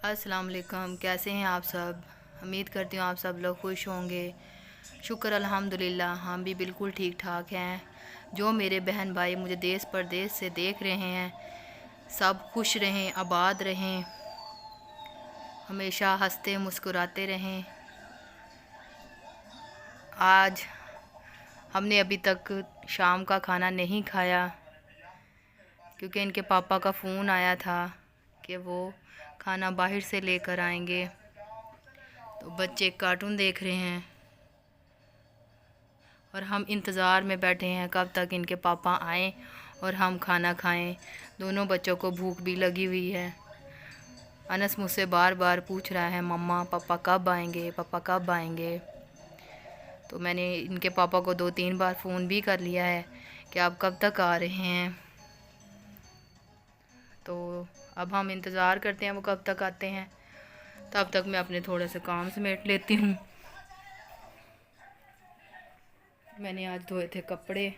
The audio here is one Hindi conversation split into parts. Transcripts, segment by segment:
अस्सलाम वालेकुम। कैसे हैं आप सब? उम्मीद करती हूँ आप सब लोग खुश होंगे। शुक्र अल्हम्दुलिल्लाह हम भी बिल्कुल ठीक ठाक हैं। जो मेरे बहन भाई मुझे देश परदेश से देख रहे हैं सब खुश रहें, आबाद रहें, हमेशा हंसते मुस्कुराते रहें। आज हमने अभी तक शाम का खाना नहीं खाया क्योंकि इनके पापा का फ़ोन आया था कि वो खाना बाहर से लेकर आएंगे। तो बच्चे कार्टून देख रहे हैं और हम इंतज़ार में बैठे हैं कब तक इनके पापा आएँ और हम खाना खाएं। दोनों बच्चों को भूख भी लगी हुई है। अनस मुझसे बार बार पूछ रहा है, मम्मा पापा कब आएंगे, पापा कब आएंगे। तो मैंने इनके पापा को 2-3 बार फ़ोन भी कर लिया है कि आप कब तक आ रहे हैं। तो अब हम इंतज़ार करते हैं वो कब तक आते हैं। तब तक मैं अपने थोड़े से काम समेट लेती हूँ। मैंने आज धोए थे कपड़े।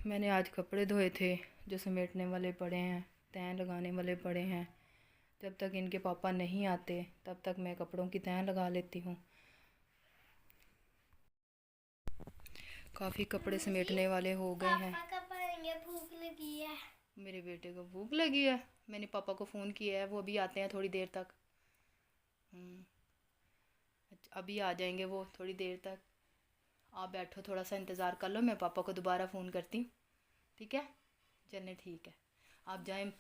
मैंने आज कपड़े धोए थे जो समेटने वाले पड़े हैं, तह लगाने वाले पड़े हैं। जब तक इनके पापा नहीं आते तब तक मैं कपड़ों की तह लगा लेती हूँ। काफ़ी कपड़े समेटने वाले हो गए हैं। भूख लगी है। मेरे बेटे को भूख लगी है। मैंने पापा को फ़ोन किया है, वो अभी आते हैं थोड़ी देर तक। अभी आ जाएंगे वो थोड़ी देर तक। आप बैठो, थोड़ा सा इंतज़ार कर लो, मैं पापा को दोबारा फ़ोन करती हूँ। ठीक है, चलने ठीक है, आप जाएं।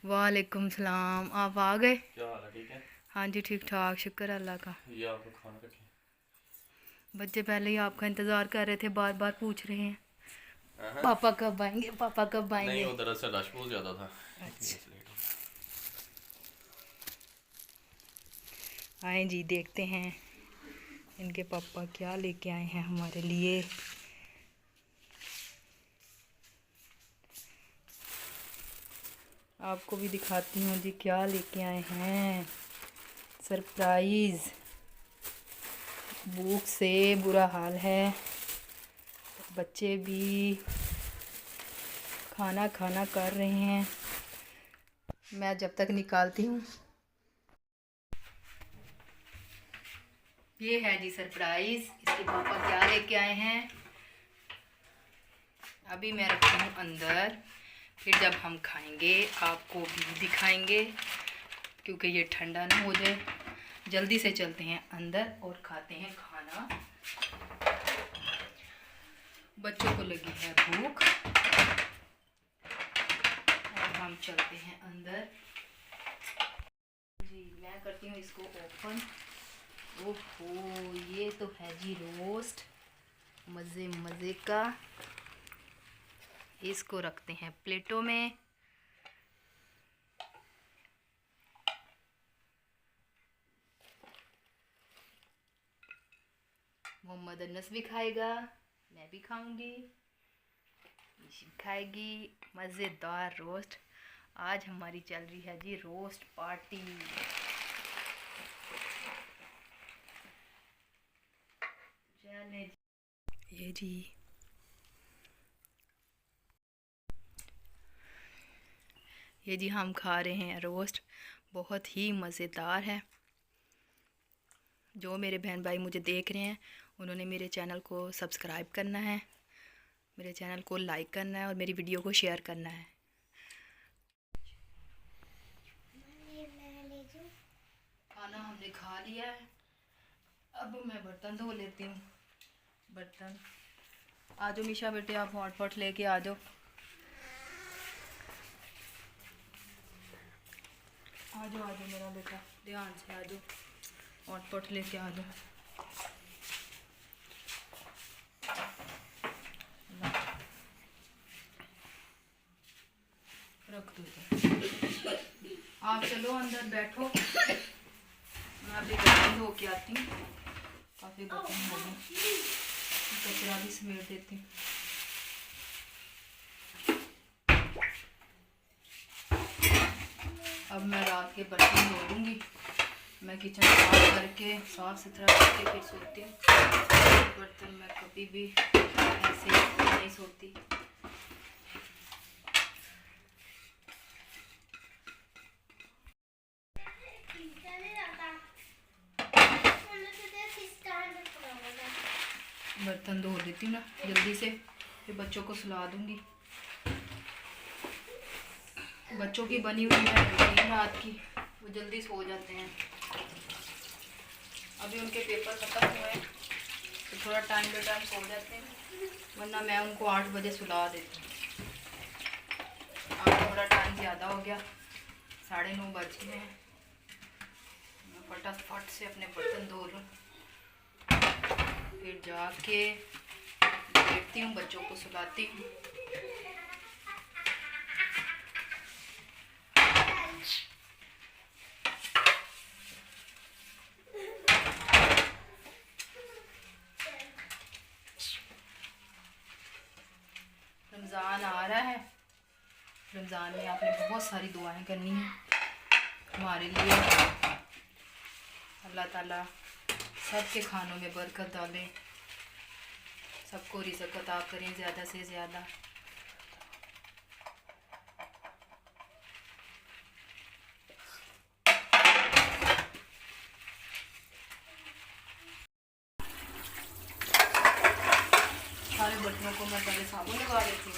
वालेकुम सलाम। आप आ गए? क्या हाल है? ठीक है। हाँ जी ठीक ठाक, शुक्र अल्लाह का। ये आपको खाना रखें। बच्चे पहले ही आपका इंतज़ार कर रहे थे, बार बार पूछ रहे हैं हाँ। पापा कब आएंगे, पापा कब नहीं, आएंगे। वो दरअसल रश बहुत ज़्यादा था। अच्छा, आए जी, देखते हैं इनके पापा क्या लेके आए हैं हमारे लिए। आपको भी दिखाती हूँ जी क्या लेके आए हैं। सरप्राइज़। भूख से बुरा हाल है, बच्चे भी खाना खाना कर रहे हैं। मैं जब तक निकालती हूँ। ये है जी सरप्राइज़, इसके पापा क्या लेके आए हैं। अभी मैं रखती हूँ अंदर, फिर जब हम खाएंगे आपको भी दिखाएंगे क्योंकि ये ठंडा ना हो जाए। जल्दी से चलते हैं अंदर और खाते हैं खाना। बच्चों को लगी है भूख और हम चलते हैं अंदर। जी मैं करती हूँ इसको ओपन। ओहो, ये तो है जी रोस्ट, मज़े मज़े का। इसको रखते हैं प्लेटों में। मोहम्मद अनस भी खाएगा, मैं भी खाऊंगी, ईशी खाएगी। मज़ेदार रोस्ट। आज हमारी चल रही है जी रोस्ट पार्टी। चले ये जी, ये जी हम खा रहे हैं रोस्ट, बहुत ही मज़ेदार है। जो मेरे बहन भाई मुझे देख रहे हैं उन्होंने मेरे चैनल को सब्सक्राइब करना है, मेरे चैनल को लाइक करना है और मेरी वीडियो को शेयर करना है। खाना हमने खा लिया है, अब मैं बर्तन धो लेती हूँ। बर्तन आ जाओ मिशा बेटे, आप हॉटपॉट लेके आ जाओ। आ जाओ मेरा बेटा, ध्यान से आ जाओ, हॉटपॉट लेके आ जाओ। रख दो, आप चलो अंदर बैठो, मैं अभी बर्तन धो के आती हूँ। काफ़ी बर्तन हो गए। कचरा भी समेट देती हूँ। अब मैं रात के बर्तन धो दूँगी। मैं किचन साफ करके साफ सुथरा करके फिर सोती हूँ। बर्तन मैं कभी भी ऐसे नहीं सोती। बर्तन धो देती हूँ ना जल्दी से, फिर बच्चों को सुला दूँगी। बच्चों की बनी हुई है रूटीन रात की, वो जल्दी सो जाते हैं। अभी उनके पेपर ख़त्म हुए हैं तो थोड़ा टाइम बे टाइम सो जाते हैं, वरना मैं उनको 8 बजे सुला देती हूँ। अब थोड़ा टाइम ज़्यादा हो गया, 9:30 बज गए हैं। मैं फटाफट से अपने बर्तन धो लूँ, फिर जाके बैठती हूँ, बच्चों को सुलाती हूँ। रमज़ान आ रहा है, रमज़ान में आपने बहुत सारी दुआएं करनी हैं हमारे लिए। अल्लाह ताला सबके खानों में बरकत डालें, सबको रिज़्क़ अता करें ज़्यादा से ज़्यादा। सारे बर्तनों को मैं पहले साबुन लगा देती हूँ,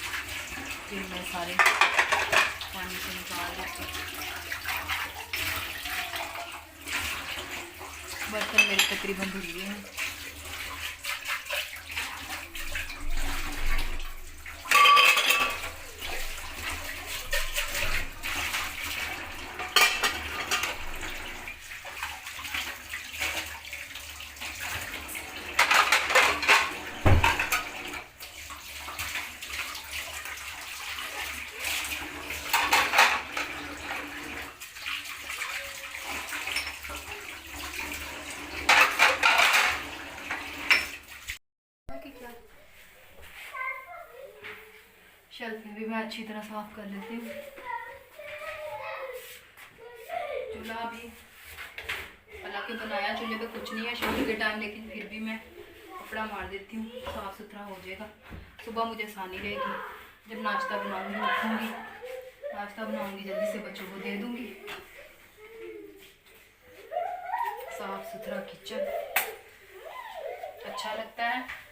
फिर मैं सारे पानी से निकाल देती हूँ। बर्तन मेरे तकरीबन धुल गए हैं। शेल्फ भी मैं अच्छी तरह साफ कर लेती हूँ। चूल्हा भी हालांकि बनाया चूल्हे पे कुछ नहीं है शाम के टाइम, लेकिन फिर भी मैं कपड़ा मार देती हूँ, साफ़ सुथरा हो जाएगा। सुबह मुझे आसानी रहेगी, जब नाश्ता बनाऊँगी उठूँगी, नाश्ता बनाऊँगी जल्दी से बच्चों को दे दूँगी। साफ़ सुथरा किचन अच्छा लगता है।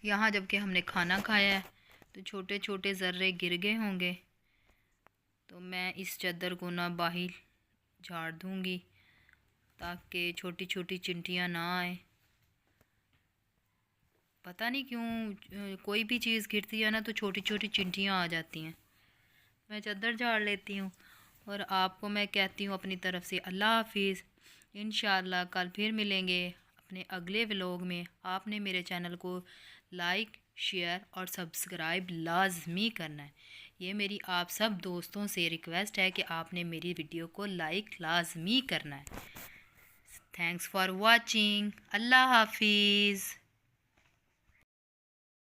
यहाँ जबकि हमने खाना खाया है तो छोटे छोटे ज़र्रे गिर गए होंगे, तो मैं इस चादर को ना बाहर झाड़ दूँगी ताकि छोटी छोटी चिंटियाँ ना आए। पता नहीं क्यों कोई भी चीज़ गिरती है ना तो छोटी छोटी चिंटियाँ आ जाती हैं। मैं चादर झाड़ लेती हूँ और आपको मैं कहती हूँ अपनी तरफ़ से अल्लाह हाफिज़। इंशाअल्लाह कल फिर मिलेंगे अपने अगले व्लॉग में। आपने मेरे चैनल को लाइक शेयर और सब्सक्राइब लाजमी करना है। ये मेरी आप सब दोस्तों से रिक्वेस्ट है कि आपने मेरी वीडियो को लाइक लाजमी करना है। Thanks for watching. अल्लाह हाफिज़।